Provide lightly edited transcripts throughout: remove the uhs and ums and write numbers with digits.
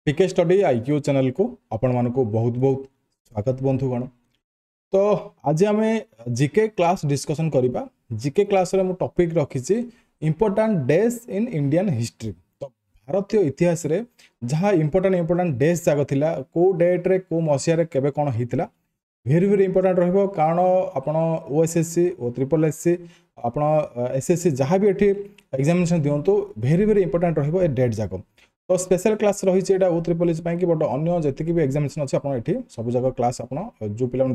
पीके study IQ channel को आपण मानक बहुत बहुत स्वागत बंधुगण। तो आज आम जीके क्लास डिस्कशन करबा। जीके क्लास रे मु टॉपिक रखी important days in Indian history. तो भारतीय इतिहास रे जहाँ इंपोर्टेंट डेज जाक थिला को डेट रे को मसिया रे केबे कोन हितला भेरी भेरी इंपोर्टेंट रहिबो। कारण आपण ओएसएससी ओ ट्रिपल एससी आपण एसएससी जहाँ भी एठी एग्जामिनेशन दियंतु भेरी भेरी इंपोर्टेंट रहिबो ए डेट जाक। तो स्पेशल क्लास रही है ओ ट्रिपल एस कि बट अन्य जी भी एग्जामिनेशन अच्छे आपड़ी सब जगह क्लास आप जो पिला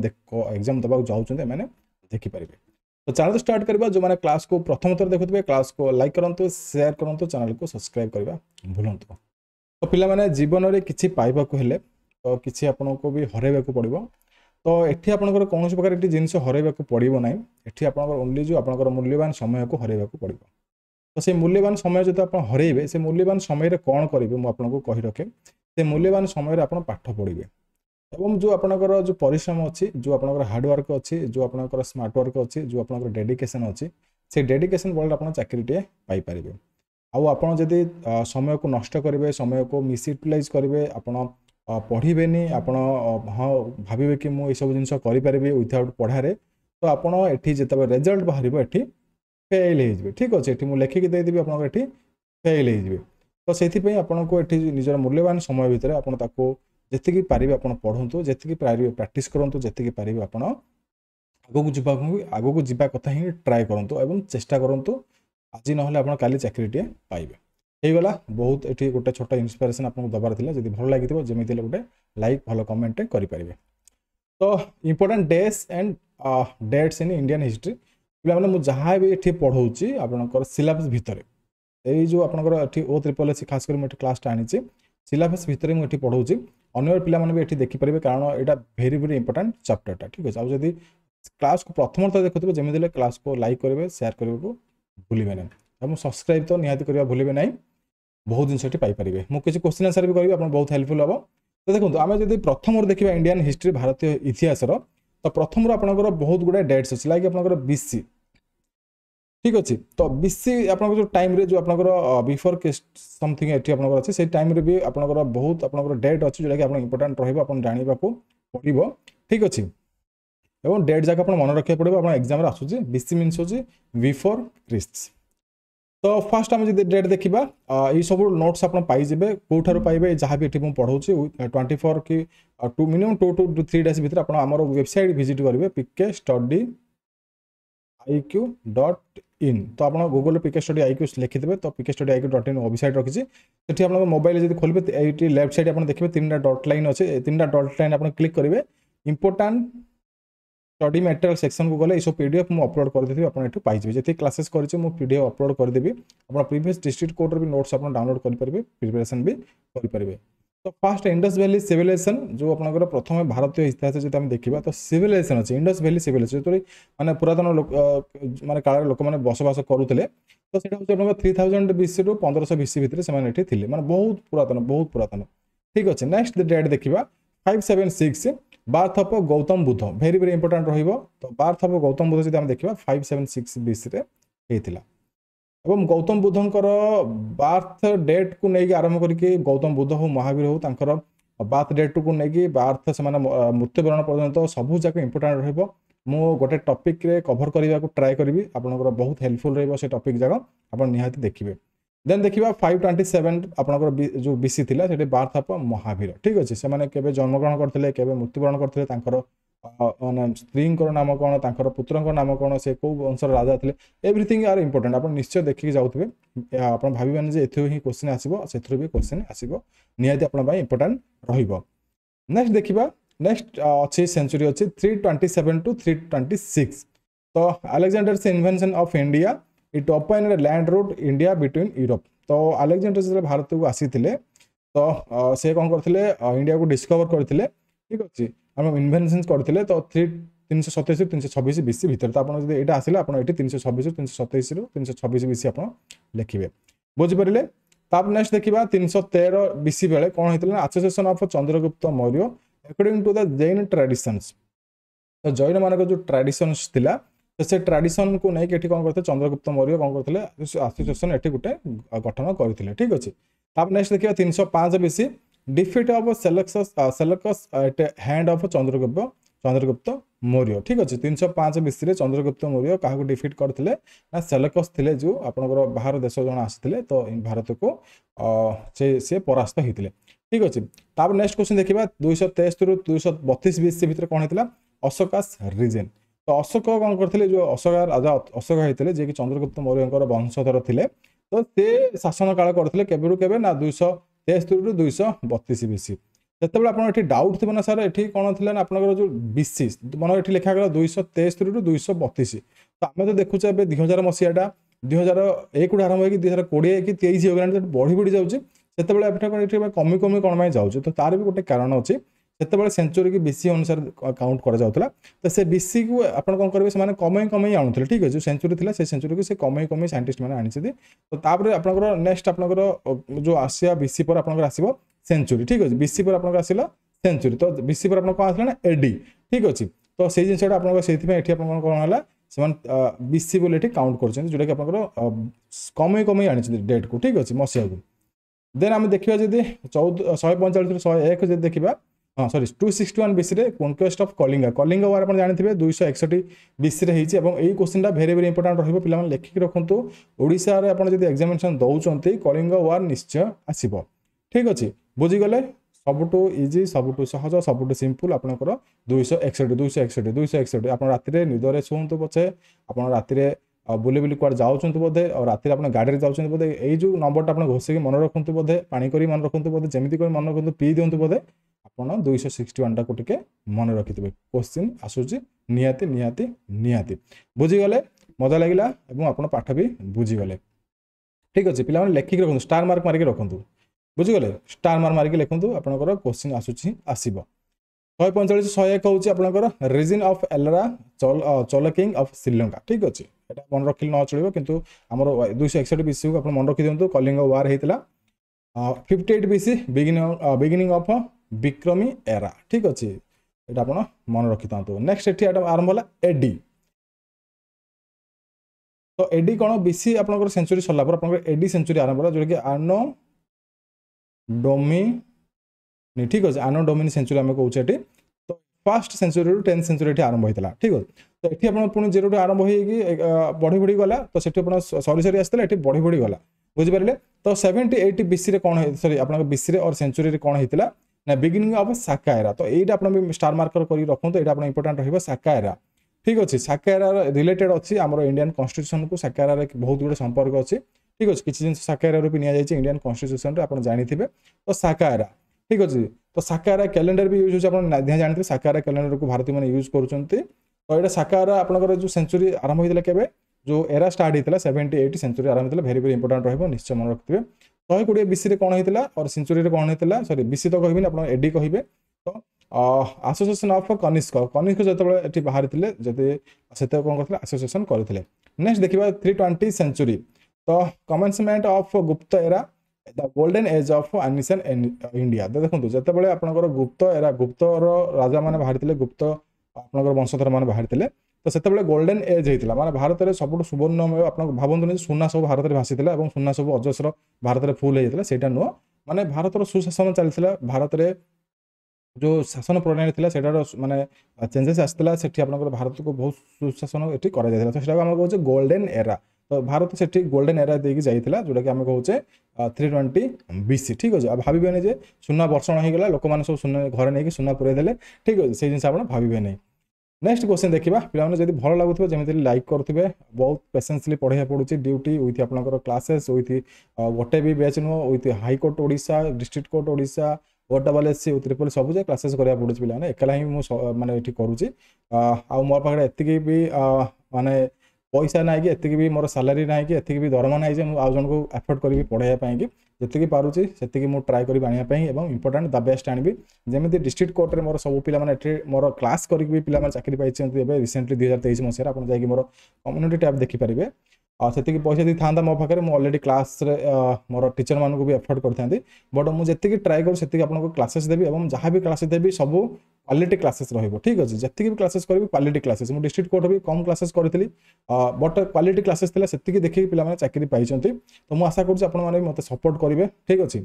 एग्जाम देवाक चाहते मैंने देखिपारे। तो चैनल स्टार्ट करवा जो मैंने क्लास को प्रथम थर देखुए क्लास को लाइक करूँ शेयर करूँ चैनल को सब्सक्राइब करवा भूलु। तो पिला माने जीवन में किसी पाइबाक हेले तो किसी आपन को भी हरैवाक पड़ो। तो ये आपंकर कौन प्रकार एक जिन हरैवाक पड़ो ना ये आप ओनली जो आप मूल्यवान समय को हरैवाक पड़ो। तो से मूल्यवान समय जो आप हरैबे से मूल्यवान समय कौन करेंगे मुझे कही रखे से मूल्यवान समय आप पाठ पढ़े और जो आपंकर जो परिश्रम अच्छी जो आप हार्डवर्क अच्छी जो आप स्मार्ट वर्क अच्छी जो आप डेडिकेशन अच्छी से डेडिकेशन बल आप चाकरीटे पाइपर। आपड़ जदि समय को नष्ट करेंगे समय को मिसयूटिलाइज करेंगे आपड़ पढ़े आप हाँ भावे कि मुझे सब जिन करें विदाउट पढ़ारे तो आपड़ ये जिते रिजल्ट बाहर ये फेल हो। ठीक अच्छे ये मुझे लेखिकी देदेवी आप फेल हो। तो से आपन को ये निजर मूल्यवान समय भितर आपको जी पारे आप पढ़ु जी पारे प्राक्ट करूँ जी पारे आप आगू जावा कथा ही ट्राए करूँ और चेष्टा करूँ आज ना काली चाकरीटे पाइबे। ହେଇଗଲା बहुत ये गोटे छोटा इन्स्पिरेसन आपको दबार था जब भल लगी जमी गोटे लाइक भल कमेंट करेंगे। तो important days and dates in Indian history पे मुझे जहाँ भी ये पढ़ाऊँगी आपंकर सिलेबस भितर यही जो आपंकर ओ ट्रिपल एस खास कर मुझे क्लास आनी सिलेबस भितर मुझे पढ़ाऊँगी अन्य पे भी ये देखिपारे कारण यहाँ भेरी भेरी इंपोर्टेंट चैप्टरटा। ठीक अच्छे आज क्लास को प्रथम थर देखुए जमी क्लास को लाइक करेंगे शेयर करने को भूलें ना और सब्सक्राइब तो निहाती करवा भूलें ना बहुत जिनस पाइपर। मुझे क्वेश्चन आंसर भी करी आप बहुत हेल्पफुल हम। तो देखो आम जब प्रथम देखा इंडियन हिस्ट्री भारतीय इतिहास तो प्रथम आपंकर बहुत गुड़ा डेट्स अच्छे लाइक आप बीसी। ठीक अच्छे तो बीसी आप जो टाइम रे जो आपंकर बिफोर समथिंग ये अच्छे से टाइम रे भी आपंकर बहुत आपंकर डेट अच्छी जोटा कि आप इंपोर्टेंट रहा जानवा पड़ो। ठीक अच्छे और डेट जाक आप मन रखा पड़ो आप एग्जाम आसूँ बीसी मीनस हूँ बिफोर क्रिस्ट। तो फास्ट आम जो डेट देखा ये सब नोट्स आप पाइबे कौठार पाइबे जहाँ भी ये पढ़ाऊँगी 24 कि मिनिमम 2 to 3 days भितर आप वेबसाइट विजिट करेंगे पीके स्टडी IQ.in। तो आप गूगल पीके स्टडी IQ लिखिदेवे तो पीके स्टडी IQ.in वेबसाइट रखी से आप मोबाइल जब खोलेंगे ये लेफ्ट साइड आप देखिए 3टा डॉट लाइन अच्छे 3टा डॉट लाइन आप क्लिक करेंगे इंपोर्टेंट स्टडी मटेरियल सेक्शन को गले ये सब पीडीएफ मुझे अपलोड करदेवी आपको पाइबे जी क्लासेस कर पीडीएफ अपलोड करदेवी आप प्रीवियस डिस्ट्रिक्ट कोड भी नोट्स आप डाउनलोड करेंगे प्रिपरेशन भी करेंगे। तो फास्ट इंडस वैली सिविलाइजेशन जो आपंकर प्रथम भारतीय इतिहास जो देखा तो सिविलाइजेशन अच्छे इंडस वैली सिविलाइजेशन जो मैंने पुरातन लोक माने काल लोक मैंने बसवास करुले तो सही 3000 BC टू 1500 BC भितर से माने बहुत पुरातन। ठीक अच्छे नेक्स्ट डेट देखा 576 birth of Gautam Buddha very very important रहिबो। तो बार्थ ऑफ गौतम बुद्ध जब देखा 576 BC रे हेतिला एवं गौतम बुद्धंकर बार्थ डेट को लेकिन आरंभ करके गौतम बुद्ध हो महावीर हो तांकर बार्थ डेट को लेकिन बार्थ से मृत्युवरण पर्यंत सबू जाक इंपोर्टेंट रहिबो। मु गोटे टॉपिक रे कवर करने को ट्राए करी आपनकर बहुत हेल्पफुल रहिबो से टॉपिक जाक आप निहाती देखिए। देन देखा 527 आपंकर जो बीसी थिला से बार्थ ऑफ महावीर। ठीक अच्छे से केबे जन्मग्रहण करते केबे मृत्युवरण करते माने स्त्री नाम कौन तांकर पुत्र नाम कौन से कौ वंशर राजा थे एवरीथिंग आर इंपोर्टेंट आप निश्चय देखिए जाऊे आप भावे ये ही क्वेश्चन आसो से भी क्वेश्चन आसो निहाती आप इंपोर्टेंट रहिबो। नेक्स्ट देखा नेक्स्ट अच्छे सेंचुरी अच्छे 327 to 326। तो Alexander's invention of India it open land route India between Europe. तो अलेक्जेंडर जो भारत को आसी तो से कौन करते इंडिया को डिस्कवर करते। ठीक अच्छे आम इन्वेंशन करते तो 327 326 BC भितर तो आपड़ ये आसला आप 326 327 326 BC आप लिखे बुझिपारे। ताप नेक्स्ट देखा 313 BC बेले कौन होता association of Chandragupta Maurya according to the Jain traditions. तो जैन मान जो ट्रेडिशंस थिला तो से ट्रेडिशन को लेकिन कौन करते चंद्रगुप्त मौर्य कौन करते एसोसिएशन ये गोटे गठन करते। ठीक अच्छे ताप नेक्स्ट देखा 305 BC defeat of Seleucus at hand of Chandragupta Maurya ठीक अच्छे 305 बीसी चंद्रगुप्त मौर्य क्या डिफिट करते ना सेलकस थे जो आपंकर बाहर देश जन आसी तो भारत को सी परास्त होते ठीक अच्छे तापर नेक्स्ट क्वेश्चन देखा 273 ରୁ 232 बीसी भितर कौन होता अशोकास रिजेन तो अशोक कौन करते जो अशोक राजा अशोक होते जी कि चंद्रगुप्त मौर्य वंशधर थे तो से शासन काल करते केबरू केबे ना 273 ରୁ 232 बीसी जिते आप डाउट थी ना सर ये कौन थी ना आपंकर जो बीसी मन ये लिखागला 273 ରୁ 232 तो आम तो देखुचे 2000 मसीहाटा 2001 ରୁ आरंभ हो 2020 कि 23 होगा बढ़ी बढ़ी जाऊँगी से कमी कमी कौन जाऊँ तो तार भी गोटे कारण अच्छी से सेंचुरी की बीसी अनुसार काउंट करा तो से बीसी को आप कौन करेंगे से कमई कमई आणुले ठीक है जो सेंचुरी थी से सेंचुरी को कमई कमई साइंटिस्ट मैंने आनी तो तापर आपंकर नेक्स्ट आपंकर जो आसिया बीसी पर आपंकर आसो सेंचुरी ठीक अच्छे बीसी पर आपंकर आसला सेंचुरी तो बीसी पर आप कौन आसला ना एडी ठीक अच्छे तो से जिनसा आपंकर कौन है से बीसी बोले काउंट कर जोटा कि आपंकर कमई कमई आनी डेट को ठीक अच्छे मसीहा को देन आम देखा जब 145 ରୁ 101 जब देखा हाँ sorry 261 BC conquest of Kalinga Kalinga war आप जानते 261 बीसी यही क्वेश्चन भेरी भेरी इंपोर्टाट रहा लिखिक रखु ओडिशा रे आप एग्जामिनेशन दौरान कलिंगा वार निश्चय आसब ठीक अच्छे बुझीगले सबुठू इजी सबुठू सहज सबुठू सिंपल आपंकर 261 आप राति निदरे शुंतु पछे आप राति बुले बुले कुआर जाऊँ बोधे और राति आप गाड़ी में जाऊँ बोधे यही जो नंबरटा आप घोषिक मन रखु बोधे पानी कर मन रखु बोधे जमी कर मन रखु पी दिंतु बोधे आप 261 टाक टे मन रखिथे क्वेश्चन आसूसी निहाती निहाती निहाती बुझीगले मजा लगे और आप पाठ भी बुझीगले ठीक अच्छे पिला लेखिक रखु स्टार मार्क मारिक रखु बुझीगले स्टार मार्क मारिक लिखु आपंकर क्वेश्चन आसूसी आसब 145 101 हूँ आपंकर region of Ellora Chola king of Sri Lanka ठीक अच्छे मन रखिले न चलो किंतु आमर 261 बीसी को आप मन रखी दिंतु कलिंग वार होता 58 बीसी बिगिनिंग ऑफ विक्रमी एरा ठीक अच्छे ये आप मन रखी था नेक्स्ट ये आरंभ है एडी तो एडी कौन बीसी आप सेंचुरी सरला आप एडी सेंचुरी आरंभ है जोटा कि आनो डोमिनी ठीक अच्छे आनो डोमिनी सेंचुरी आम कहे तो फर्स्ट सेंचुरी 10th सेंचुरी आरंभ होता ठीक है तो ये आप पुणी जेरो आरंभ हो बढ़ी बढ़ी गला तो से सरी सरी आसला ये बढ़ी बढ़ी गला बुझिपारे तो 78 बीसी कौन सॉरी आप बीसी और सेंचुरी कौन होता ना बिगिनिंग ऑफ साका एरा तो ये आप स्टार मार्कर कर रखु तो ये इंपोर्टाट रहा साका एरा ठीक अच्छे साका एरा रिलेटेड अच्छी आम इंडियन कन्स्टिट्यूशन को साका एरा बहुत गुड़े संपर्क अच्छी ठीक अच्छे किसी जिन साका एरा भी नि इंडियन कन्स्टिट्यूशन आप जानते तो साका एरा ठीक अच्छे तो साका एरा कैलेंडर भी यूज होता जानते साका एरा कैलेंडर को भारतीय मैंने यूज कर तो ये साका एरा आपंकर जो सेंचुरी आरंभ होता केवे जो एरा स्टार्ट होता 78 सेंचुरी आरंभ होता भेरी भेरी इंपोर्टाट रहा निश्चय मन रखिए 120 बीसी कौन होता और सेंचुरी कौन होता सॉरी बीसी तो कहबी आप एडी कहे तो एसोसिएशन ऑफ कनिष्क कनिष्क जो बाहरी से कौन करते एसोसिएशन करते नेक्स्ट देखा 320 सेंचुरी तो commencement of Gupta era the golden age of ancient India देखो जिते आपंकर गुप्त एरा गुप्तर राजा मैंने बाहरी गुप्त आपंकर वंशधर मैंने बाहरी तो से गोल्डन एज होता माने भारत में सब सुवर्णमय आप भावुँ सुना सब भारत में भासी और सुना सब अजस्र भारत में फुल होता है नुह माने भारत सुशासन चलता भारत में जो शासन प्रणाली थी से माने चेंजेस आसाला से भारत को बहुत सुशासन ये करा गोल्डन एरा तो भारत से गोल्डन एरा देकी जाइला जोटा कि आम कहे 320 बीसी ठीक अच्छे भावेनि जे सुना वर्षण होगा लोक मैंने सब सुना घर नहीं सुना पुरेदे ठीक अच्छे से जिन आप भावे नहीं नेक्स्ट क्वेश्चन देखा पे जब भल लगुव जमी लाइक करेंगे बहुत पेसेंसली पढ़ाई पड़ुची ड्यूटी विथ आपंकर क्लासेस विथ गोटे भी बैच नुह with high court Odisha district court Odisha OSSC triple सब जाए क्लासेस करा पड़े पे एकला ही मुझे करुँची आ मोर पाखे एति भी माने पैसा ना कि एति भी मोर सालारी ना कि एति भी दरमा ना आउ जन को एफोर्ड करी पढ़ाई जी पारुची से मुझे ट्राए करी आने इंपोर्टाट द बेस्ट आनी जमी डिस्ट्रिक्ट कोर्ट में मोर सब पे मोर क्लास करी पे चाकरी पाई रिसेंटली 2023 मसीह आप जाकि मोर कम्युनिटी टैब देखिपारे से पैसा दी था मो पाखे मुझे अलरेडी क्लास मोर टीचर मानक भी एफोर्ड करते बट मुझे ट्राए करूँ आपको क्लासेस देवी और जहाँ भी क्लासेस देवी सब क्वालिटी क्लासेस रहिबो ठीक अच्छे जी भी क्लासेस करी क्वालिटी क्लासेस मुझे डिस्ट्रिक्ट कोर्ट भी कम क्लासेस करी बट क्वालिटी क्लासेस थी से देखिए पे चाकरी पाई तो मुझे आशा करूँ आप मत सपोर्ट करेंगे ठीक अच्छे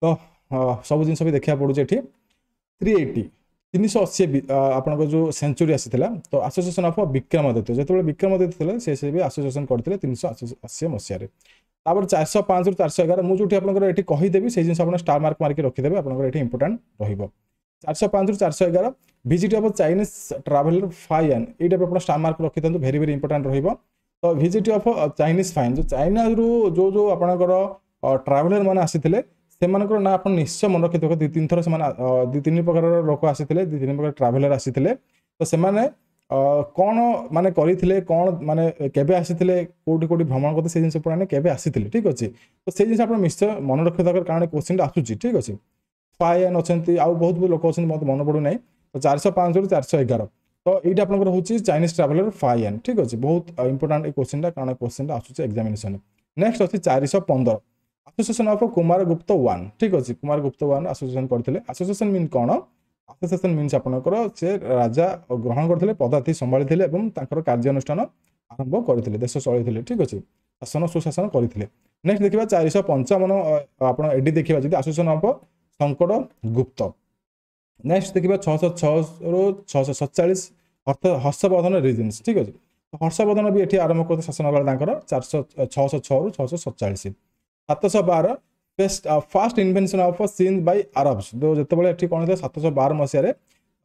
तो सब जिन भी देखा पड़ुचे ये 380 380 आपन जो सेंचुरी आसीथिला तो एसोसिएशन ऑफ विक्रमादित्य जेते विक्रमादित्य थिले से भी एसोसिएशन करथिले 380 मसिया रे तापर 405 रु 411 मु जोठी आपनकर एठी कहि देबी से जिंस आपन स्टार मार्क मार्के रखि देबे आपनकर एठी इंपोर्टेंट रहिबो 405 रु 411 visit of Chinese traveller fine एटा पे आपन स्टार मार्क रखि दंतु वेरी वेरी इंपोर्टेंट रहिबो तो विजिट ऑफ चाइनीज फाइन जो चाइना रु जो आपनकर ट्रैवलर माने आसीथिले सेमानकर ना आपण निश्चय मन रखि दो 2-3 थर से दु तीन प्रकार लोक आसीथिले 2-3 प्रकार ट्रैवलर आसीथिले तो सेमाने कौन माने करिथिले कौन माने केबे आसीथिले कोठी कोठी भ्रमण करते से जिंस पुराने केबे आसीथिले ठीक अछि तो से जिंस आपण निश्चय मन रखि दरकार कारण क्वेश्चन आसुची ठीक अछि फायन अछंती आ बहुत बहुत लोक अछंती मत मन पडु नै तो 405 रु 411 तो एटा आपनकर होची चाइनीज ट्रैवलर फायन ठीक अछि बहुत इंपोर्टेंट ए क्वेश्चन कारण क्वेश्चन आसुची एग्जामिनेशन नेक्स्ट अछि 415 एसोसिएशन ऑफ कुमार गुप्त 1 ठीक अछि कुमार गुप्त 1 एसोसिएशन करथिले एसोसिएशन मीन कोन एसोसिएशन मीन्स आपनकर से राजा ग्रहण करथिले पदार्थी संभाळिथिले एवं तांकर कार्यानुष्ठान आरंभ करथिले देश चळिथिले ठीक अछि शासन सुशासन करथिले नेक्स्ट देखिबा 455 आपण एडी देखिबा जदि एसोसिएशन ऑफ संकट गुप्त नेक्स्ट देखिबा 606 रु 647 हर्षवर्धन रीजन्स ठीक अछि हर्षवर्धन भी एठी आरंभ करथे शासन काल तांकर 606 रु 647 712 fast invention of Sindh by Arabs जो जेतेबेले एठी कोन 712 मसिया रे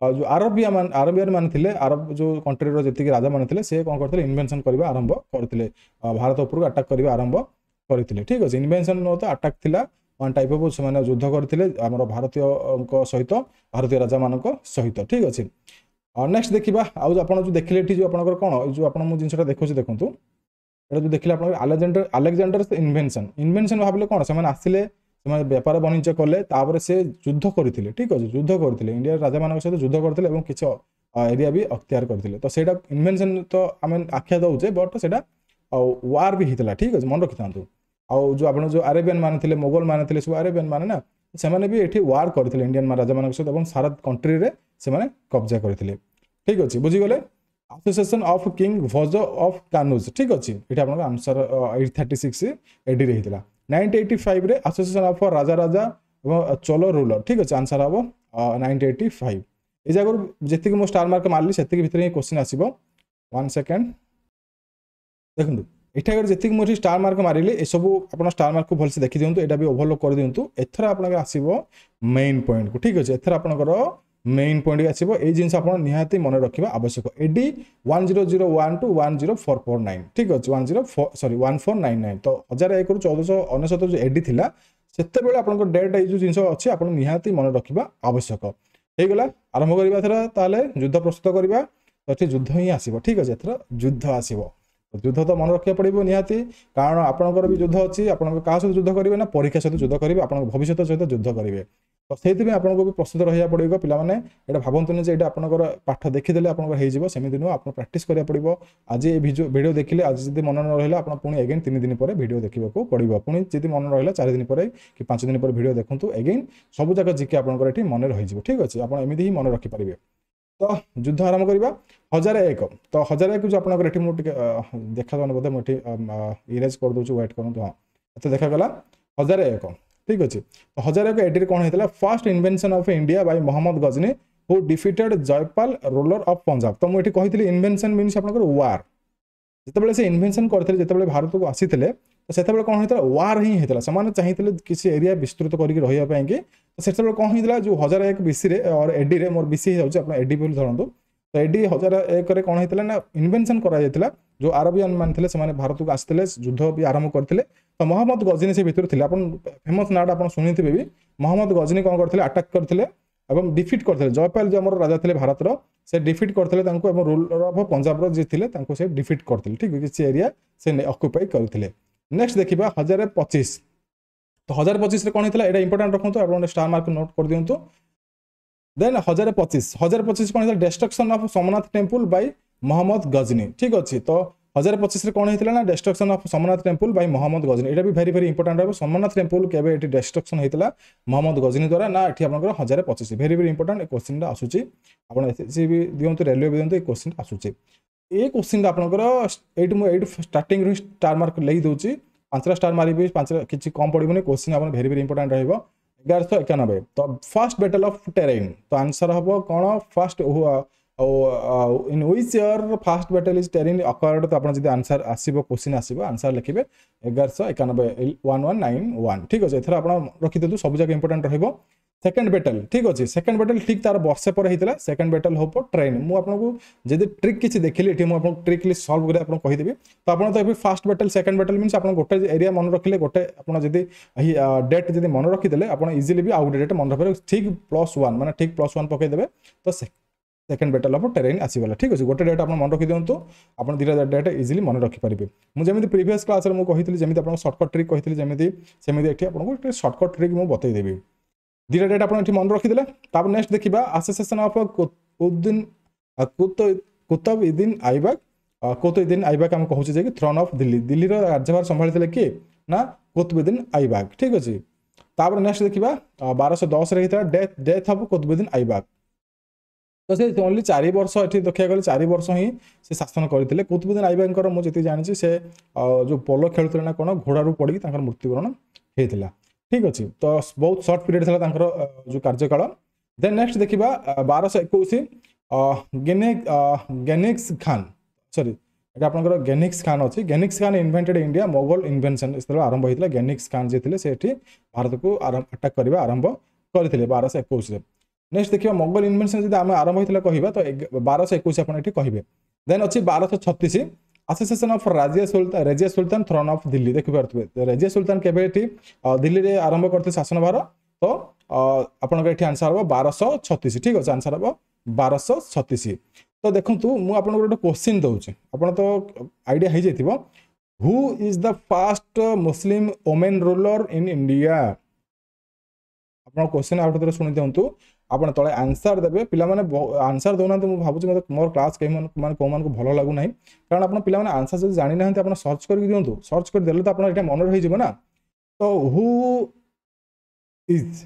जो अरबियन मान थिले अरब जो कंट्री रो जेतिक राजा मान थिले से कोन करथिले इन्वेंशन करबा आरंभ करथिले भारत ऊपर अटैक करबा आरंभ करथिले ठीक अछि इन्वेंशन नो तो अटैक थिला वन टाइप ऑफ से माने युद्ध करथिले हमर भारतीय को सहित भारतीय राजा मानक सहित ठीक अछि नेक्स्ट देखिबा आ जो आपण जो देखिले एठी जो आपनकर कोन जो आपण मु जिंसटा देखोछि देखंतु एटा जो देखिले आपनकर अलेक्जेंडर इन्वेंशन भाबले कोन से माने आसिले से व्यापार वाणिज्य कले तापर से युद्ध करथिले ठीक अछि युद्ध करथिले इंडिया राजा मानक सहित युद्ध करथिले एवं किछ एरिया भी अख्तियार करथिले तो सेटा इन्वेंशन तो आमे आख्या दउचे बट सेटा वार भी हितला ठीक अछि मन रखितांतु आ जो आपण जो अरेबियन मान थिले मोगल मान थिले सब अरेबियन मान ना से माने भी एठी वार करथिले इंडियन राजा मानक सहित एवं सारा कंट्री रे से माने कब्जा करथिले ठीक अछि बुझी गले एसोसिएशन ऑफ किंग भोजो ऑफ कानूज ठीक अछि एठी आपन आंसर 836 एडी रहितला 985 रे एसोसिएशन ऑफ राजा राजा एवं चोलो रूलर ठीक अछि आंसर हबो 985 ए जागर जेतिक मो स्टार मार्क मारली सेतिक भितर ही क्वेश्चन आसीबो 1 सेकंड देखंतु एठा अगर जेतिक मो स्टार मार्क मारिले ए सब आपन स्टार मार्क को भलसे देखि दियंतु एटा भी ओवरलॉक कर दियंतु एथरा आपन आसीबो मेन पॉइंट को ठीक अछि एथरा आपनकर मेन पॉइंट आसीबो ए जिंस आपन निहाती मन रखिबा आवश्यक एडी 1001 टू 10449 ठीक अछि 1499 तो 1001 रु 1499 जो एडी थिला सेते बेले आपन डेट ए जो जिंस अछि आपन निहाती मन रखिबा आवश्यक हे गला आरंभ करिबा थरा ताले युद्ध प्रस्तुत करिबा तो युद्ध ही आसीबो ठीक अछि एथरा युद्ध आसीबो युद्ध तो मन रखिया पड़िबो निहाती कारण आपनकर भी युद्ध अछि आपन का सहित युद्ध करिवे ना परीक्षा सहित युद्ध करिवे आपन भविष्य सहित युद्ध करिवे तो सेति आपको भी प्रस्तुत रहिया पड़ेगा पिला माने एटा भाबंतु जे एटा आपनकर पाठ देखि देले आपनकर हेइ जिवो सेमि दिनो आपन प्रैक्टिस करिया पड़िबो आज ए वीडियो देखिले आज जदी मन न रहला आपन पुनी अगेन 3 दिन पर वीडियो देखिबा को पड़िबो पुनी जदी मन रहला 4 दिन पर कि 5 दिन पर वीडियो देखंतु अगेन सब जगह जिके आपनकर एठी मन रहि जिवो ठीक अछि आपन एमिदि ही मन रखि परिबे तो युद्ध आरंभ करिबा 1001 तो 1001 जो आपनकर एठी मु देखा दन बोधे मु एठी इरेज कर दोछु वेट करंतु हां एते देखा गला 1001 ठीक अछि तो 1001 एडी कोन हेतला first invasion of India by Mohammad Ghazni who defeated Jaipal ruler of Punjab तो मु एठी कहितली इन्वेंशन मीन्स आपनकर वार जेतेबेले से इन्वेंशन करथिले जेतेबेले भारत को आसीथिले तो सेतेबेले कोन हेतला वार ही हेतला समान चाहिथिले किसी एरिया विस्तृत करिक रहिया पय कि तो सेतेबेले कोन हेतला जो 1001 बीसी रे और एडी रे मोर बीसी हो जाउछ आपन एडी बोल धरंतु तो एडी 1001 रे कोन हेतला ना इन्वेंशन करा जायतिला जो अरबियन मान थिले से माने भारत को आस्थिले युद्ध भी आरंभ करथिले तो मोहम्मद गजनी से भीतर थिले अपन फेमस नाड अपन सुनिथिबे भी मोहम्मद गजनी कोन करथिले अटैक करथिले एवं डिफीट करथिले जयपाल जो हमर राजा थिले भारत रो से डिफीट करथिले तांको एवं रूलर ऑफ पंजाब रो जे थिले तांको से डिफीट करथिले ठीक किछि एरिया से ऑक्युपाई करथिले नेक्स्ट देखिबा 1025 तो 1025 रे कोन हेतला एटा इंपोर्टेंट रखंतु आपण स्टार मार्क नोट कर दियंतु देन 1025 कोन हेतला destruction of Somnath temple by Mohammad Ghazni ठीक अछि तो 1025 रे कोन हेतला ना destruction of Somnath temple by Mohammad Ghazni एटा भी वेरी वेरी इंपोर्टेंट है सोमनाथ टेंपल केबे एटी डिस्ट्रक्शन हेतला मोहम्मद गजनी द्वारा ना एठी आपनकर 1025 वेरी वेरी इंपोर्टेंट क्वेश्चन आसुची आपण एसएससी भी दियंतु रेलवे भी दियंतु ए क्वेश्चन आसुची ए क्वेश्चन आपनकर 8 स्टार्टिंग रू स्टार मार्क लई दोची 5 स्टार मारिबे 5 किछि कम पडिबोनी क्वेश्चन आपन वेरी वेरी इंपोर्टेंट रहइबो 1191 तो फर्स्ट बैटल ऑफ टेरेन तो आंसर हम कौन first in which year first battle is terrain occurred तो आपन जदी आंसर आसीबो क्वेश्चन आसीबो आंसर लिखिबे 1191 1191 ठीक अछि एथरा आपन रखि देतु सब जगह इंपोर्टेंट रहइबो सेकंड बैटल ठीक अछि सेकंड बैटल ठीक तार वर्षे पर हेतिला सेकंड बैटल होपो ट्रेन मु आपन को जदी ट्रिक किछि देखिली एठी मु आपन ट्रिकली सॉल्व करे आपन कहि देबी तो आपन तो first battle second battle means आपन गोटे एरिया मन रखिले गोटे आपन जदी डेट जदी मन रखि देले आपन इजीली भी आउट डेट मन रखबे ठीक +1 माने ठीक +1 पके देबे तो सेकंड बैटल ऑफ टेरेन आसीगला ठीक अछि गोटे डेट आपन मन रखि दियंतु आपन दिरा डेट इजीली मन रखि परिबे मु जेमिति प्रीवियस क्लास रे मु कहितली जेमिति आपन शॉर्टकट ट्रिक कहितली जेमिति सेमिति एठी आपन को शॉर्टकट ट्रिक मु बतै देबी दिरा डेट आपन एठी मन रखि देले तापर नेक्स्ट देखिबा एसोसिएशन ऑफ कुतुबुद्दीन कुतुबुद्दीन ऐबक कुतुबुद्दीन ऐबक हम कहूचे जे कि थ्रोन ऑफ दिल्ली दिल्ली रो राज्यभार संभाळितले कि ना कुतुबुद्दीन ऐबक ठीक अछि तापर नेक्स्ट देखिबा 1210 रे हिता डेथ ऑफ कुतुबुद्दीन ऐबक तो से ओनली 4 वर्ष एठी देखिया गले 4 वर्ष ही से शासन करथिले कुतुबुद्दीन ऐबकर मु जति जानि से जो पोलो खेलुतले ना कोन घोड़ारू पड़ी तांकर मृत्युवरण हेतिला ठीक अछि तो बहुत शॉर्ट पीरियड थला तांकर जो कार्यकाल देन नेक्स्ट देखिबा 1221 गेनिक्स खान सॉरी एटा आपनकर गेनिक्स खान अछि Genghis Khan invaded India Mongol invasion इसला आरंभ होइतला गेनिक्स खान जे थिले से एठी भारत को अटैक करबा आरंभ करथिले 1221 रे नेक्स्ट देखिबा मोगल इन्वेंशन जदि हम आरंभ होइतला कहिबा तो 1221 आपन एठी कहिबे देन अछि 1236 association of Razia Sultan throne of Delhi देखि पारथबे रजिया सुल्तान केबे एठी दिल्ली रे आरंभ करथे शासन भार तो आपन एठी आंसर हो 1236 ठीक अछि आंसर हो 1236 तो देखंतु मु आपन गोटे क्वेश्चन दउछि आपन तो आईडिया हे जेतिबो who is the first Muslim women ruler in India आपन क्वेश्चन आउट तर सुनि दियंतु आपन तळे आंसर देबे पिला माने आंसर दोना तो मु भाबुछि मते मोर क्लास के माने को मान को भलो लागु नाही कारण आपन पिला माने आंसर जदि जानि नाहंते आपन सर्च कर दियंतु सर्च कर देले तो आपन एटा मन रहि जिवो ना तो who is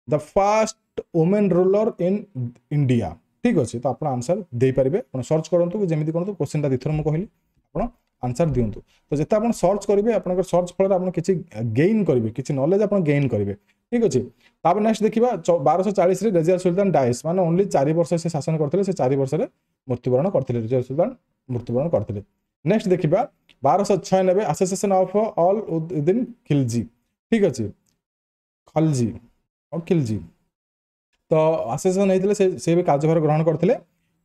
the first women ruler in India ठीक अछि तो आपन आंसर दे परिबे आपन सर्च करंतु जेमिति करंतु क्वेश्चन ता दिथर मु कहली आपन आंसर दियंतु तो जेता आपन सर्च करिवे आपन सर्च फल आपन किछि गेन करिवे किछि नॉलेज आपन गेन करिवे ठीक अछि तापर नेक्स्ट देखिबा 1240 रे रजिया सुल्तान डाइस माने ओनली 4 वर्ष से शासन करथिले से 4 वर्ष रे मृत्युवरण करथिले रजिया सुल्तान मृत्युवरण करथिले नेक्स्ट देखिबा 1296 association of all Uddin Khilji ठीक अछि खलजी और खिलजी तो एसोसिएशन हेतिले से भी कार्यभार ग्रहण करथिले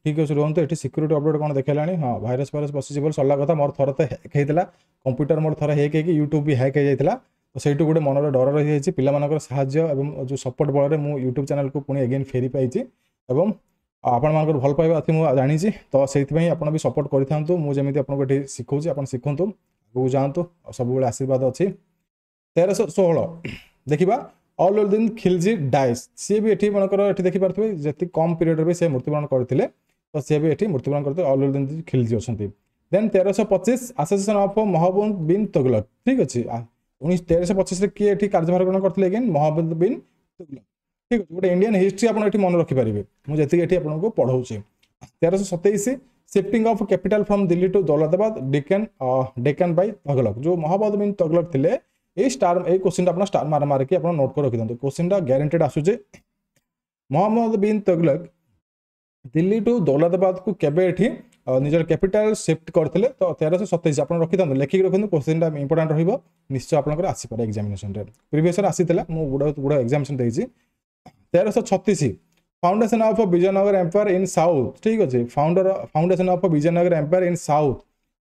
ठीक अछि रहंतु एठी सिक्युरिटी अपडेट कोन देखेलानी हां भाइरस पसिबल बोल सल्ला कथा मोर थोर त हैक हेतिला कंप्यूटर मोर थोर हैक हेकी यूट्यूब भी हैक हे जाइतिला तो सहीटू गोटे मनर डर रही जाइए पिलामानकर साहाय्य एवं जो सपोर्ट बल में यूट्यूब चैनल को पुणी अगेन फेरी पाई एवं आपण मानकर भल पाइबा अति मुझे जानी तो से आप भी सपोर्ट करूँ मुझे आपको शिखौची आप शिखु आगे जातु सब आशीर्वाद अच्छी 1316 देखा अलउद्दीन खिलजी डाइस सी भी ये मनकर ये देखिपे जी कम पीरियड भी से मृत्युवरण करते तो सी भी ये मृत्युवरण करते अलउद्दीन खिलजी अच्छा देन 1325 एसोसिएशन ऑफ महबूब बिन तुगलक ठीक अच्छे 1325 किए कार्यभार ग्रहण करते अगेन महबूब बिन तुगलक ठीक है गोटे इंडियन हिस्ट्री आप मन रखिपारे मुझे आपको पढ़ाऊँ 1327 shifting of capital from Delhi to Daulatabad Deccan by Tughlaq जो महबूब बिन तुगलक थे ये स्टार ये क्वेश्चन आप स्टार मार मारिकी आप नोट कर रखी दिखाते क्वेश्चन ग्यारंटेड आसूचे महमूद बिन तुगलक दिल्ली टू दौलताबाद को केबे निजर कैपिटल शिफ्ट करते तो 1327 आप रखी था लिखिक रखते क्वेश्चन इंपोर्टेंट रही निश्चय आपंकर आसपे एग्जामिनेशन प्रीवियस आसीला मुझे गुड़ा एग्जामिनेशन देती 1336 foundation of Vijayanagar empire in south ठीक अच्छे foundation of Vijayanagar empire in south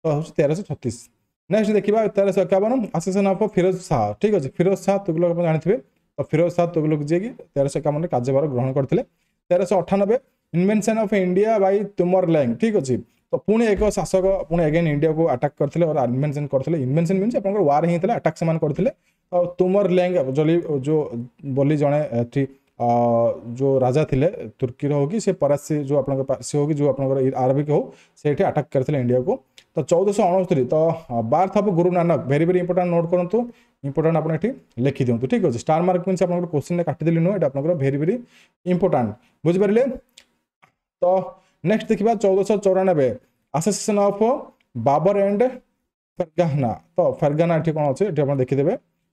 तो हूँ 1336 नेक्स्ट देखा 1351 एसोसिएशन ऑफ फिरोज शाह ठीक अच्छे फिरोज शाह तुगलक आप जानते तो फिरोज शाह तुगलक जी की 1351 कार्यभार ग्रहण करते 1398 इन्वेंशन ऑफ इंडिया बाय तुमरलैंग ठीक अच्छे तो पुणी एक शासक पुणी अगेन इंडिया को अटैक करते और इन्वेंशन करते इन्वेंशन मीन आप वार ही अटैक से करते तुमरलैंग जो बोली जड़े जो राजा थिले तुर्की हो कि से परासी जो आपसी हो कि जो आप आरबिक हो से अटैक करते इंडिया को तो 1469 तो birth of Guru Nanak very very important note करूँ इंपोर्टेंट आप लिखि दिखाँ ठीक अच्छे स्टार मार्क मीन आप क्वेश्चन काटिदेली नुह आप वेरी वेरी इंपोर्टेंट बुझिपारे तो नेक्स्ट देखा 1494 association of Babur and Fergana तो फरगाना ये कौन अच्छे ये देखीदे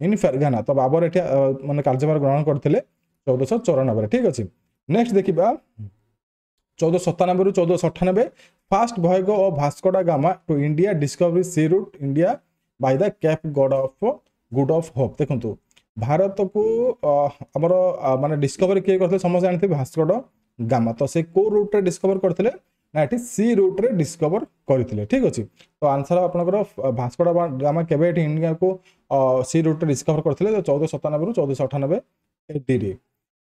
इन फेरगाना। तो बाबर एठी माने कार्यभार ग्रहण करथिले 1494। ठीक अछि। नेक्स्ट देखिबा 1497 रु 1498 fast भयग of Vasco da Gama to India discovery sea route India by the cape good of hope. देखंतु भारत को हमर माने डिस्कवरी किए करथिले समझ जानथि भास्को डा गामा। तो से को रूट रे डिस्कवर करथिले ना एठी सी रूट रे डिस्कवर करथिले। ठीक अछि। तो आंसर आपनकर भास्को डा गामा केबे एठी इंडिया को सी रूट रे डिस्कवर करथिले 1497 रु 1498 एडी रे।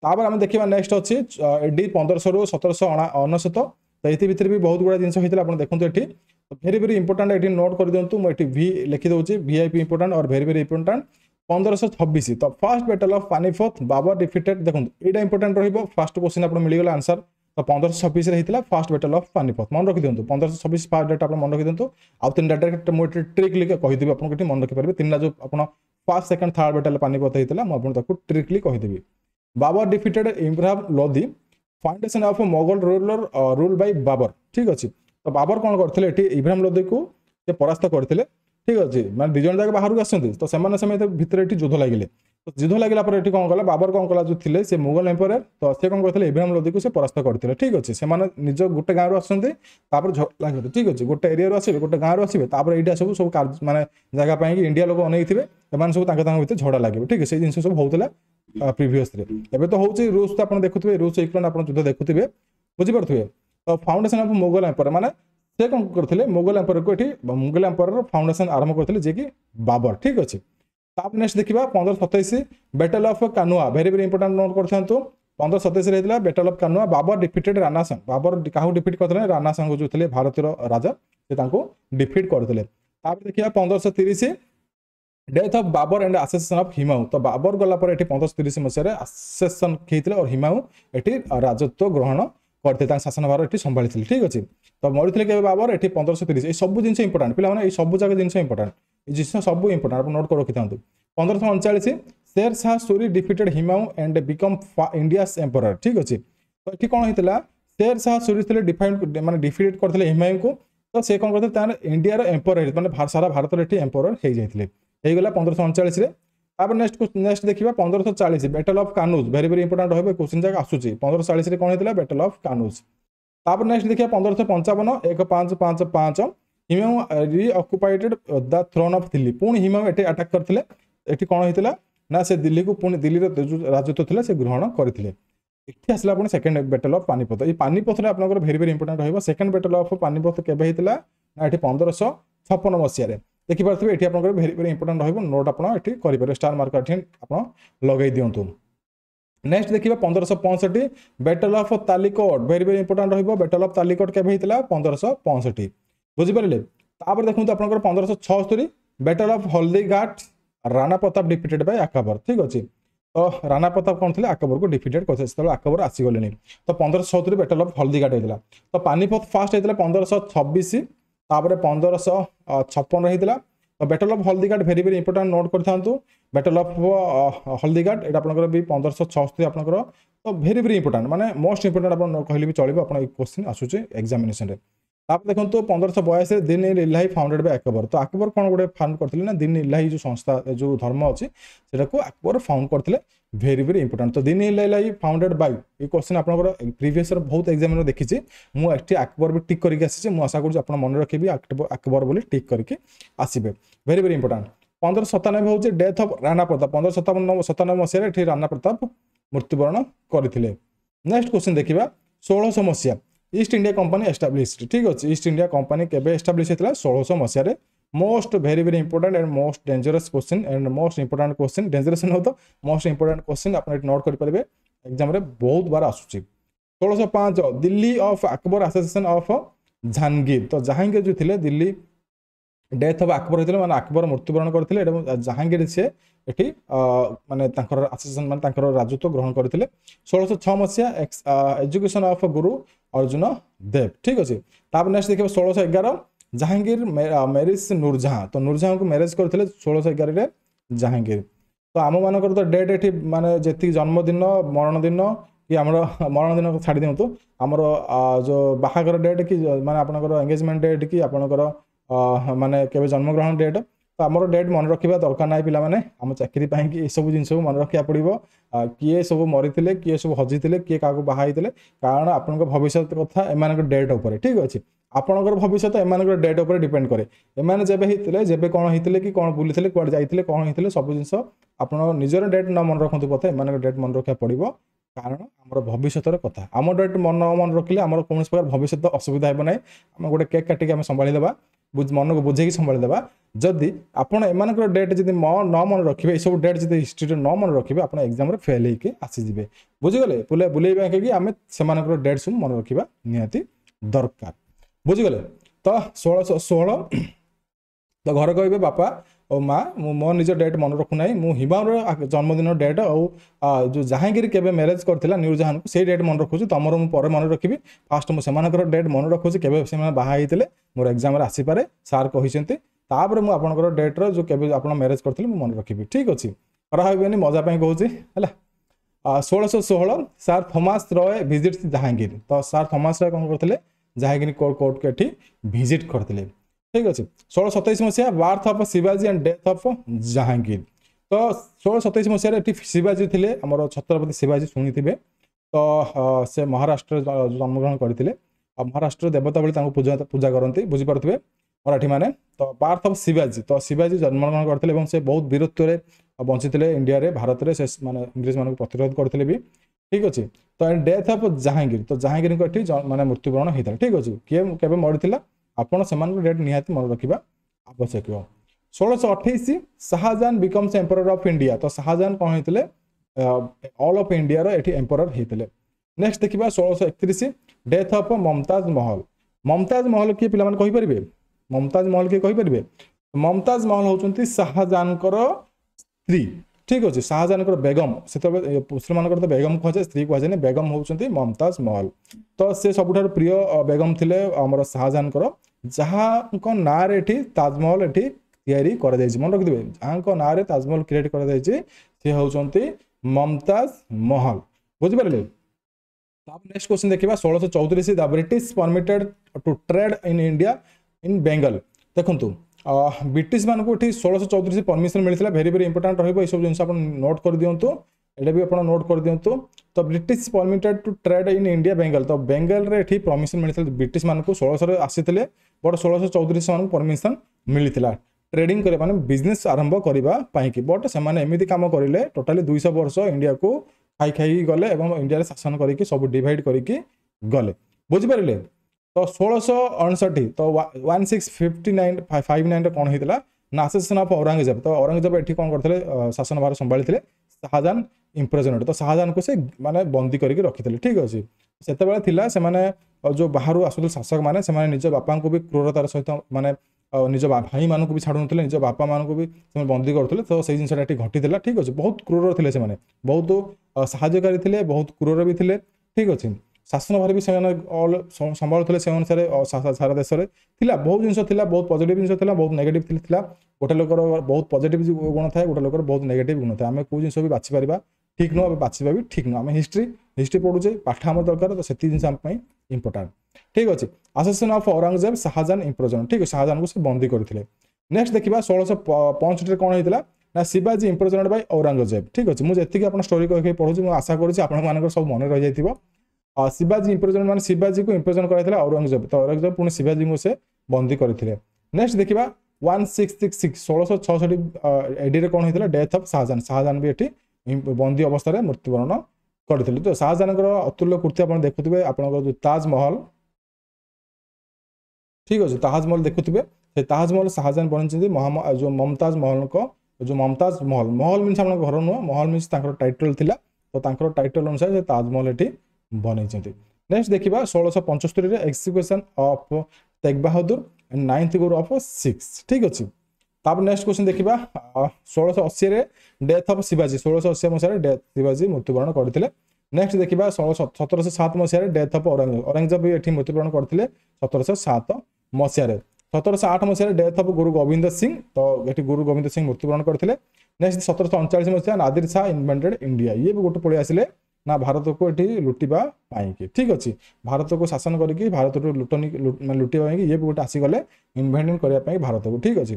तापर आम देखा नेक्स्ट अच्छी एडी 1500 रु 1799। तो ये भितर भी बहुत गुड़ा जिन होता है देखते ये भेरी भेरी इंपोर्टाट ये नोट कर दिंतु मुझे वी लिखी दूसरी वीआईपी इंपोर्टाट और भेरी भेरी इंपोर्टाट 1526। तो first battle of Panipat Babur defeated. देखो यहाँ इंपोर्टाट रस्ट क्वेश्चन आप मिलगला आंसर। तो 1526 होता फर्स्ट बैटल ऑफ पानीपत मन रखी दिंतु 1526 फर्स्ट डेट आप मन रखी दिंतु। आउ तीन डेट मुझे ट्रिकली कहीदेवी आपको मन रखिपारे तीन जो आप first second third battle Panipat होता है मुझे ट्रिकली कहीदेवी। Babur defeated Ibrahim Lodhi foundation of Mughal rule by Babur. ठीक अच्छे। तो बाबर कौन करते इब्राहिम लोधी को परास्त करते। ठीक अच्छे। मैं दिज जाक बाहर आसती तो से भितर युद्ध लगे। तो युद्ध लगे कौन कला बाबर कौन कला जो थे से मुगल एम्पायर। तो सी कौन करते इब्राहिम लोधी को परास्त करते। ठीक अच्छे। से निज गोटे गाँव आसते लगे। ठीक अच्छे। गोटे एरिया आसवे गोटे गाँव आसवे यहाँ सब सब माने जगह इंडिया लोग अनेक थे सब भर झगड़ा लगे। ठीक है। से जिन सब होता प्रीवियसली एवं तो हूँ रूस तो आप देखुए रूस यूक्रेन आप युद्ध देखुए बुझीपे। तो फाउंडेशन ऑफ मुगल एम्पायर माने से कौन करते मुगल एम्पायर को ये मुगल एम्पायर फाउंडेशन आरंभ करते जे कि बाबर। ठीक अच्छे। नेक्स्ट देखा 1527 battle of Khanwa very very important note कर 1527 battle of Khanwa Babur defeated Rana Sanga. Babur क्या डिफिट करते राणा संघ जो थे भारतीय राजा से डिफिट करते। देखिए 1530 death of Babur and accession of Humayun. तो बाबर गलापर ये 1530 मसीह आसेसन होते और हिमायू ये राजत्व ग्रहण करते शासन भार ये संभाली। ठीक अच्छे। तो मरी के बाबर ये 1530 ये सब जिन इंपोर्टाट पे सब जगह जिन इंपोर्टाट जिन सब इंपोर्टाट आप नोट कर रखी था। 1539 Sher Shah Suri defeated Humayun and become India empire. ठीक अच्छे। तो ये कौन होता शेर शाह सूरी थे डिफाइंड माने डिफिट करते हिमायू को। तो से कौन करते इंडिया एम्पायर माने सारा भारत ये एम्पायर हो जाते होगा 1539। नेक्स्ट देखिए 1540 battle of Kannauj very very important रहा क्वेश्चन जगह आसूसी 1540 कौन होता बैटल ऑफ कानूज। नेक्स्ट देखिए 1555 1555 हिमायू री ऑक्युपाइटेड द थ्रोन ऑफ दिल्ली। पुणी हिमायू ये अटैक करते ये कौन होता ना से दिल्ली को पुणी दिल्ली राजत्व थे से ग्रहण करते। ये आसला पुणी सेकेंड बैटल ऑफ पानीपत। ये पानीपत में आपंकर भेरी भेरी इंपोर्टाट रहा सेकेंड बैटल ऑफ पानीपत के 1556 मसीह देखिपे ये आप भेरी भेरी इंपोर्टाट रहा नोट आपरे स्टार मार्क आप लगे दिंतु। नेक्स्ट देखिए 1565 battle of Talikota very very important रहा बैटल ऑफ तालिकोट के 1565 बुझीपारे। देखो आप 1576 battle of Haldighat Rana Pratap defeated by Akbar. ठीक अच्छे। तो राणा प्रताप कौन थे अकबर को डिफिटेड करते अकबर आसीगले। तो 1576 बैटल ऑफ हल्दीघाट होता। तो पानीपत फास्ट होता 1526 1556 होता। तो battle of Haldighat very very important note कर बैटल ऑफ हल्दीघाट ये आपंकर भी 1576 आपंकर। तो भेरी भेरी इंपोर्टाट माने मोस्ट इंपोर्टाट आप कहले भी चलो आप क्वेश्चन आसूचे एग्जामिनेशन रे। देखो 1582 दिन इलाही फाउंडेड बाय अकबर। तो अकबर कौन गोटे फाउंड करते ना दिन इलाही जो संस्था जो धर्म अच्छी से अकबर फाउंड करते भेरी भेरी इंपोर्टाट। तो दिन इलाही फाउंडेड बाय ये क्वेश्चन आप प्रीवियस बहुत एग्जाम देखी मुझे अकबर भी टिक करके आसी आशा करूँ मन रखी अकबर बोली टिक करके आसबे भेरी भेरी इंपोर्टाट। 1597 हूँ डेथ ऑफ राणा प्रताप 1597 मसीह राणा प्रताप मृत्युवरण करते। नेक्स्ट क्वेश्चन देखा 1600 मसीहा ईस्ट इंडिया कंपनी एस्टाब्लिश्ड। ठीक अच्छे। ईस्ट इंडिया कंपनी केबे एस्टाब्लिश होता 1600 मसीह। Most very very important and most dangerous question and most important question dangerous न तो मोस्ट इंपोर्टाट क्वेश्चन आप नोट करेंगे एग्जाम रे बहुत बार आसूची। 1605 Delhi of Akbar accession of Jahangir. तो जहांगीर जो थे दिल्ली डेथ ऑफ अकबर होते माने अकबर मृत्युवरण करते जहांगीर से ये माने एसोसिएशन माने राजत्व ग्रहण करते। 1606 मसीहा एजुकेशन ऑफ गुरु अर्जुन देव। ठीक अच्छे। नेक्स्ट देखिए 1611 जहांगीर मैरिज नूरजहां। तो नूरजहां को मैरिज करते 1611 जहांगीर। तो आम मानकर तो डेट ये माने जी जन्मदिन मरण दिन कि आम मरण दिन को छाड़ी दिंतु आमर जो बाहागर डेट कि माने आपनकर एंगेजमेंट डेट कि आपनकर माने केबे जन्मग्रहण डेट तो आमर डेट मन रखा दरकार ना पे आम चाकरी ये सब जिन मन रखा पड़ो किए सब मरी किए सब हजी किए क्या बाहर कारण आपण भविष्य कथा एम डेट उपर ठीक अच्छे आपणकर भविष्य एम डेट उपर डिपेंड करे एम जब जब कौन होते कि कौन बुली कौन जाते कौन होते सब जिन आप निजर डेट न मन रखु पता एम डेट मन रखा पड़ो कारण आम भविष्य कथा आम डेट मन रखिले आम कौन प्रकार भविष्य असुविधा हो ना आम गोटे केक काटिक संभाली देवा मन को बुझे संभाली देवा जदि आपण एम डेट जब न मन रखिए ये सब डेट जब हिस्ट्री न मन रखिए आप एग्जाम फेल होकर आसीजे बुझीगले बुले कि आम से डेट सब मन रखा निहाती दरकार बुझीगले तो 1616 तो घर कहे बापा और माँ मो निज डेट मन रखुना मु हिमार जन्मदिन डेट और जो जहांगीर केबे मैरेज करथिला नूरजहां को से डेट मन रखुछु तमर मु पर मन रखिबी फास्ट मु सेमानकर डेट मन रखुछु केबे से बाहा होइतिले मोर एग्जाम रे आसी पारे सार कहिसेंती तापर मु आपनकर डेट रो जो केबे आपण मैरेज करथिले मु मन रखिबी ठीक अछि करा होइबेनी मजा पई कहूची हला 1616 सार थॉमस रॉय विजिट जहांगीर तो सार थॉमस रॉय कोन करथिले जहांगीर कोर्ट के एठी विजिट करथिले ठीक अच्छे 1627 मसीहा birth of Shivaji and death of Jahangir तो 1627 मसीह शिवाजी थे आमर छत्रपति शिवाजी शुणी थे तो से महाराष्ट्र जन्मग्रहण करते महाराष्ट्र देवता भाई पूजा पूजा करती बुझीपे मराठी मैंने तो बार्थ ऑफ शिवाजी तो शिवाजी जन्मग्रहण करते से बहुत वीरत्व बंची इंडिया रे भारत में से माने इंग्रेज मान प्रतिरोध करते भी ठीक अच्छे तो डेथ ऑफ जहांगीर तो जहांगीर को ये माने मृत्युवरण होता है ठीक अच्छे किए केबे मरी आपण से डेट निहाती मन रखा आवश्यक 1628 Shah Jahan becomes emperor of India तो शाहजहां कौन होते ऑल ऑफ इंडिया रो एठी एम्परर होते नेक्स्ट देखिबा 1631 डेथ ऑफ मुमताज महल किए पिला माने कहि परिबे मुमताज महल किए कहि परिबे मुमताज महल होचंती शाहजहां स्त्री ठीक अच्छे शाहजहां बेगम से मुसलमान तो बेगम कहुए स्त्री कहुए बेगम होचंती मुमताज महल तो से सबुठ प्रिय बेगम थिले आमर शाहजहां जहाँ ना ताजमहल एठी तैयारी कर मन रखिदे जहाँ ना ताजमहल क्रिएट कर सी होचंती मुमताज महल बुझिपारे नेक्स्ट क्वेश्चन देखिबा 1634 the British permitted to trade in India in Bengal देखंतु ब्रिटिश मान को 1634 परमिशन मिलता वेरी वेरी इंपोर्टेंट रही सब जिन नोट कर दिंतु एटा भी आप नोट कर दिंतु तो British permitted to trade in India Bengal तो बेंगल रे एठी परमिशन मिलता ब्रिटिश मान को 1600 आसीथिले बट 1634 मान परमिशन मिलता ट्रेडिंग करे माने बिजनेस आरंभ करबा पाई कि बट से माने एमिति काम करिले टोटली 200 वर्ष इंडिया को खाई खाई गले एवं इंडिया रे शासन करिकि सब डिवाइड करिकि गले बुझि पारिले तो 1659 तो 1659 कौन होता ना असेसिनेशन ऑफ औरंगजेब तो औरंगजेब एठी कौन करते शासन भार संभाली शाहजहां इम्प्रेजनेड तो शाहजहां को से माने बंदी करके रखी ठीक अच्छे से जो बाहर आसुले शासक मैंने से निज बापा को भी क्रूरतार सहित माने निज भाई मान को भी छाड़ू निज बापा मान को भी बंदी करते तो से जिनसा घटी ठीक अच्छे बहुत क्रूर थे से बहुत साहाय्यकारी थे बहुत क्रूर भी थे ठीक अच्छे शासन भार भी संभालुले से अनुसार सारा देश में बहुत जिन बहुत पॉजिटिव जिन बहुत नेगेटिव गोटे लोकर बहुत पॉजिटिव गुण थाए गोटे लोकर बहुत नेगेटिव गुण थाए आम कौ जिन भी बाछि पारिबा ठीक नुह बाछा भी ठीक नुह आम हिस्ट्री पढ़ुचे पाठ आम दरकार तो से जिन इंपोर्टाट ठीक अच्छे assassination of Aurangzeb Shahjahan impression ठीक है शाहजहां को से बंदी करते नेक्स्ट देखा 1665 कौन होता ना शिवाजी इम्प्रेजनेड बाय औरंगजेब ठीक अच्छे मुझे आप स्टोरी कह पढ़ुची मुझे आशा करूँ सब मन रही जाइए शिवाजी इम्प्रेजन मान शिवाजी को इम्प्रेजन कराइथिला औरंगजेब तो औरंगजेब पुणी शिवाजी को से बंदी करथिले नेक्स्ट देखिबा 1666 1666 एडी रे कोन होइथिला डेथ ऑफ शाहजहां शाहजहां भी एठी बंदी अवस्था रे मृत्युवरण करथिले तो शाहजहां अतुल्य कृति आपण देखुथिबे आपण जो ताजमहल ठीक अछि ताजमहल देखुथिबे से ताजमहल शाहजहां बनचिंदी जो मुमताज महल को जो मुमताज महल मीन्स आपण घर नुह महल मीन्स तांकर टाइटल थिला तो तांकर टाइटल अनुसार से ताजमहल एठी बनई नेक्स्ट देखिबा 1675 execution of Tegh Bahadur and 9th Guru of 6 ठीक अच्छे तापर नेक्स्ट क्वेश्चन देखिबा 1680 रे डेथ ऑफ शिवाजी 1680 मसीह डेथ शिवाजी मृत्युवरण करथिले नेक्स्ट देखिबा 1707 मसीह डेथ ऑफ औरंगजेब भी एठी मृत्युवरण करथिले 1707 मसीह 1708 मसीह डेथ ऑफ गुरु गोविंद सिंह तो एठी गुरु गोविंद सिंह मृत्युवरण करथिले नेक्स्ट 1739 मसीह नादिर शाह इन्वेंटेड इंडिया ये भी गोटे पळि आसिले ना भारत को ये लुटिबा पाई ठीक अच्छे भारत को शासन करके भारत लुटनी लुटिबा ये भी गोटे आसीगले इन्वेंटिंग करने भारत को ठीक अच्छे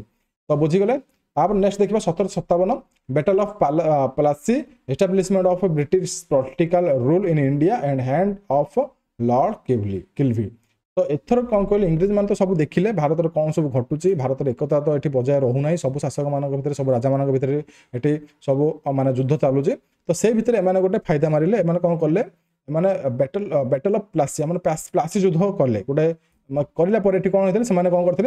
तो बुझीगले तापर नेक्स्ट देखिए 1757 battle of Plassey establishment of British political rule in India and hand of Lord किल्वी तो एथर कौन कहले इंग्रेज मान तो सब देखिले भारत कौन सब घटुची भारत एकता तो ये बजाय रोना सब शासक मान भर सब राजा मान भर ये सब माने युद्ध चलुचे तो से भितर एमाने गोटे फायदा मारे एमाने कौन कले माने बैटल ऑफ प्लासी माने प्लासी युद्ध कले गोटे करला पर कौन होते हैं कौन करते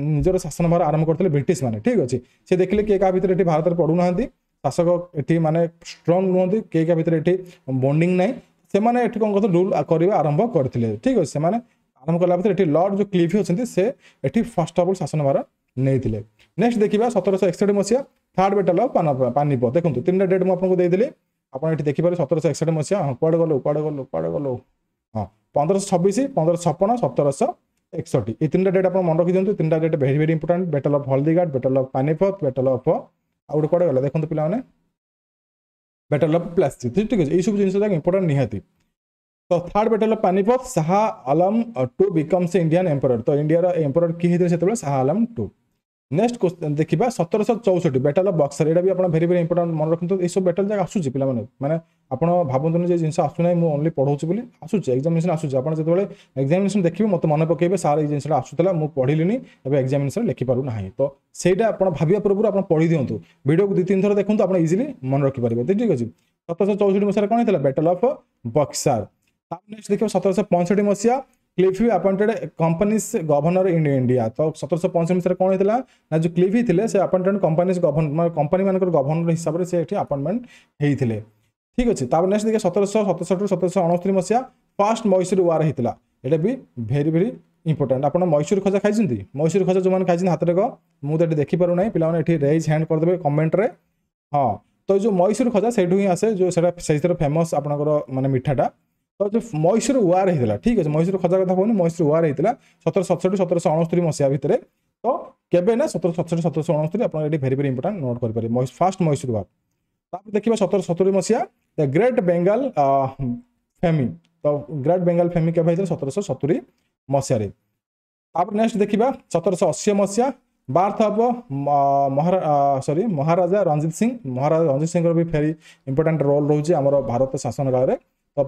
निजर शासन भार आरंभ करते ब्रिटिश माने ठीक अच्छे से देखिले किए क्या भितर भारत पढ़ुना शासक ये माने स्ट्रंग नुहति किए क्या भितर ये बॉन्डिंग ना से मैंने कौन करते रूल करवा आरंभ करते ठीक अच्छे से आरंभ कला ये लॉर्ड जो क्लिफी अच्छे से ये फर्स्ट ऑफ ऑल शासन भार नहीं नेक्स्ट देखिए 1761 मसीहा थर्ड बैटल ऑफ पानीपत देखो तीन डेट मुझे देती आपड़ ये देखिए 1761 मसीहा हाँ कुआड़े गलो हाँ 1526 1556 1761 ये तीन डेट आप मन रखी दिखाँ तीन date very very important battle of Haldighat battle of Panipat battle of आउ गोटे कड़े गला देखो पे बैटल ऑफ प्लासी ठीक है ये सब जिन इंपोर्टेंट निहाती तो third battle of Panipat Shah Alam to becomes Indian emperor तो इंडिया एम्परर किए होते से Shah Alam to next question देखिए 1764 बैटल ऑफ बक्सर यहाँ भी आप भेरी भेरी इंपोर्टेंट मन रखते ये सब बैटल जगह आसूँ पे मैंने आप भावतुनि जिन आसूना मुझे ओनली पढ़ाऊँ बोली आसूँ एक्जामिनेशन आसूँ आप जो एक्जामिनेशन देखिए मत मन पकेबे सार ये जिन आसूला मुझे पढ़िली एक्जामिनेशन लिखिपारू ना तो सहीटा आप भाविया पूर्व आप पढ़ी दिंतु वीडियो को 2-3 थर देखो आप इजिली मन रखिपारे ठीक अच्छे 1764 मसीह कौन होता बैटल ऑफ बक्सर नेक्स्ट देखिए 1765 मसीहा Clive appointed company's governor in India तो 1765 मसीह कौन होता ना जो क्लिफी थे से अपॉइंटेड कंपनीज गवर्नर कंपनी मान गवर्नर हिसाब से अपॉइंटमेंट होते ठीक अच्छे नेक्स्ट देखिए 1767 1769 मसीहा फर्स्ट मैसूर वार होता है भी भेरी भेरी इंपोर्टेंट आप मैसूर खजा खाई मैसूर खजा जो मैंने खाई हाथ में मुझे देखिपार ना पे रेज हैंड करदे कमेंट रे हाँ तो जो मैसूर खजा से ही आसे जो से फेमस आपंकर माने मिठाटा तो जो मैसूर वार होता ठीक अच्छे मैसूर खजा कथा कहूँ मैसूर वार होता 1767 1769 मसीहा भितर तो केबे ना 1767 1769 आप भेरी भेरी इंपोर्टेंट नोट करेंगे फास्ट मैसूर वार तापर देखिए 1770 मसीहा द ग्रेट बेंगल फेमी तो ग्रेट बेंगल फेमी केवे होता 1770 मसीह नेक्स्ट देखिए 1780 मसीहा बार्थ ऑफ महाराजा रणजीत सिंह महाराजा रणजीत सिंह भी फेरी इंपोर्टेंट रोल रोचे आम भारत शासन काल में तो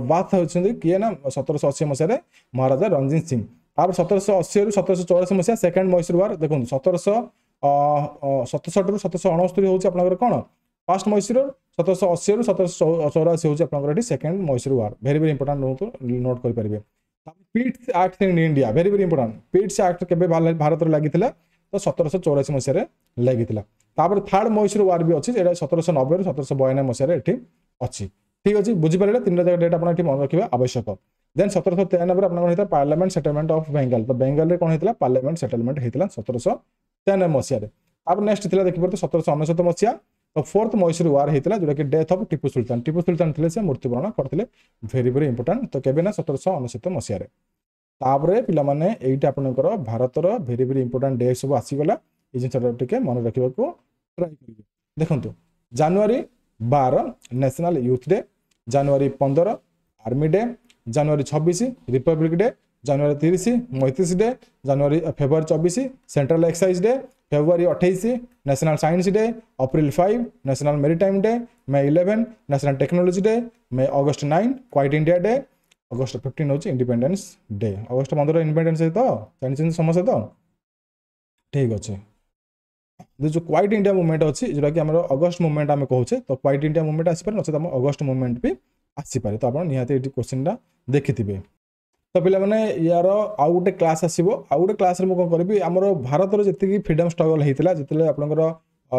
बात होती किए ना 1780 मसीह महाराजा रणजीत सिंह आप 1780 रु 1784 मसीहा सेकेंड मैसूर वार देखो 1767 रु 1769 हूँ कौन फास्ट मैसूर 1780 रु 1784 हूँ आप सेकेंड मैसूर वार भेरी भेरी इंपोर्टेंट नोट करेंगे Pitt's act in India very very important Pitt's act के भारत में लगी तो 1784 मसीह लगी थर्ड मैसूर वार भी अच्छी 1790 रु 1792 मसीह अच्छी ठीक अच्छे बुझीपारे तीन जगह डेट आप मन रखा आवश्यक देन 1793 आप पार्लियामेंट सेटलमेंट ऑफ बेंगल तो बेंगल में कौन होता पार्लियामेंट सेटलमेंट होता 1793 मसीह आप नेक्स्ट थी देखिए 1799 मसीहा तो फोर्थ मैसूर वार होता जोटा कि डेथ ऑफ टीपू सुल्तान थे से मृत्युवरण करते भेरी भेरी इंपोर्टेंट तो केबे ना 1799 मसीह तापरे पिलामाने एइटा आपनकर भारतर भेरी भेरी इंपोर्टेंट डे सब आसीगला ये जिनसा टिके मन रखा ट्राई करेंगे देखो January 12 national youth day January 15 army day January 26 republic day January 30 martyrs day January February 24 central excise day February 28 national science day April 5 national maritime day May 11 national technology day May August 9 quit India day August 15 हूँ independence day August 15 independence है तो जानते समस्या तो ठीक अच्छे जो quite India movement अच्छी जोटा कि अगस्ट मूवमेंट आम कहे तो क्वाइट इंडिया मूवमेंट आसपे नचेत अगस्ट मूवमेंट भी आसपे तो आप निहाती क्वेश्चन देखि तो पे यार आउ गोटे क्लास आसो आउ गोटे क्लास कौन करी आम भारत जी फ्रीडम स्ट्रगल होता जिते आप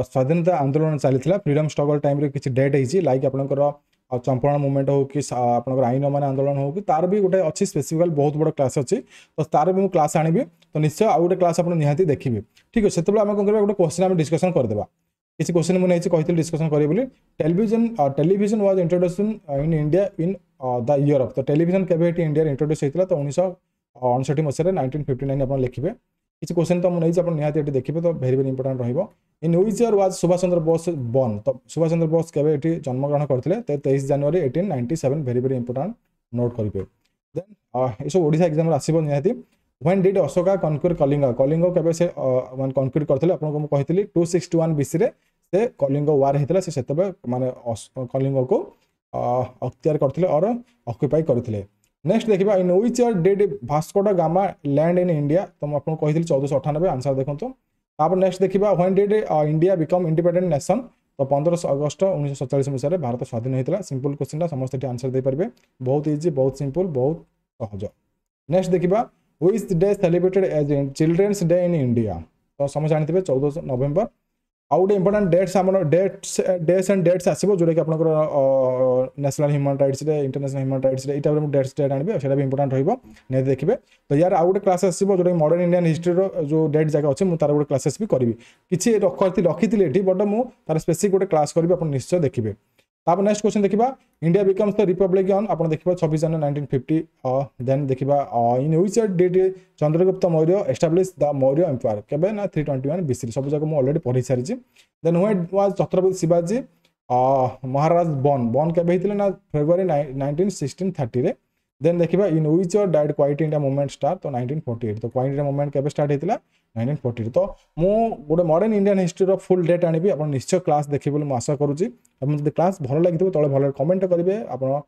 स्वाधीनता आंदोलन चली फ्रीडम स्ट्रगल टाइम किसी डेट होती लाइक आपंकर चंपारण मूवमेंट हो कि आपंकर आईन मान आंदोलन हो कि तार भी गोटे अच्छी स्पेसिफिकल बहुत बड़ क्लास अच्छी तो तार भी मुझे क्लास आनी तो निश्चय आउ गोटे क्लास आप निहाती देखिए ठीक है से आम कौन गोटे क्वेश्चन आम डिस्कसन करदे किसी क्वेश्चन मुझे कही डिस्कसन करें television was introduction in India in the year of तो टेलीविजन केवे इंडिया इंट्रोड्यूस होता तो 1959 मसीह 1959 आप लिखे किसी क्वेश्चन तो मुझे निहाती देखिए तो भेरी भेरी इंपोर्टेंट रहिबो in which year was Subhash Chandra Bose burn तो सुभाष चंद्र बोस केवे जन्मग्रहण करते 23 जनवरी 1897 भेरी भेरी इंपोर्टेंट नोट करेंगे देन ये सब ओडिशा एग्जाम आसो निहाती व्हेन डिड अशोका कनक्यूर कलिंग कलिंग केबे से मान कनक्यूर करथिले आपन को कहितली 261 बीसी रे से कलिंग वार हेतला से सेतबे माने कलिंग को अख्तियार करथिले और ऑक्युपाई करथिले नेक्स्ट देखिबा in which year did Vasco डा गामा लैंड इन इंडिया तो मैं आपन को कहितली 1498 आंसर देखंतो तापर नेक्स्ट देखिबा when did India become independent nation तो 15 अगस्त 1947 मसीह रे भारत स्वाधीन होइतला सिंपल क्वेश्चन समस्त एठी आंसर दे परबे बहुत इजी बहुत सिंपल बहुत सहज नेक्स्ट देखिबा which day celebrated as children's day in India तो समझ जानथिबे 14 नवंबर आउ गोटे इंपोर्टाट डेट्स आम डेट्स एंड डेट्स आसो जोटा कि आपंकर national human rights international human rights ये डेट्स डेट आने से इंपोर्टाट रही देखिए तो यार आउ गोटे क्लास आसो जो मॉडर्न इंडियन हिस्ट्री जो डेट जगह अच्छे मुझे तार गोटे क्लासेस भी करी किसी रखी ये बट मुझे स्पेसिफिक गोटे क्लास करी आप निश्चय देखिए तापर नेक्स्ट क्वेश्चन देखिबा India becomes the republic on आपण देखिबा 26 जनवरी 1950 देन देखिबा in which did Chandragupta Maurya establish the Maurya empire केबे ना 321 बीसी सब जगह मु ऑलरेडी पढ़ी सारी then when was Chhatrapati Shivaji Maharaj born केबे हितले ना फेब्रुआरी 1630 रे देन देखिबा in which died quit India movement start तो 1948 तो क्वाइट इंडिया मूवमेंट केबे स्टार्ट हेतिला 1948 तो मु गोटे मॉडर्न इंडियन हिस्ट्री रो फुल डेट आनिबी आपण निश्चय क्लास देखिबे बोली आशा करूची अपन जदि क्लास भलो लागितो तळे भलो कमेंट करिवे आपण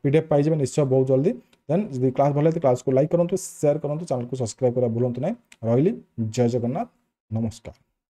पीडीएफ पाइ जेबे निश्चय बहुत जल्दी देन जदि क्लास भलो लागितो क्लास को लाइक करंतु शेयर करंतु चैनल को सब्सक्राइब करा भूलंतु नै रहिली जय जगन्नाथ नमस्कार।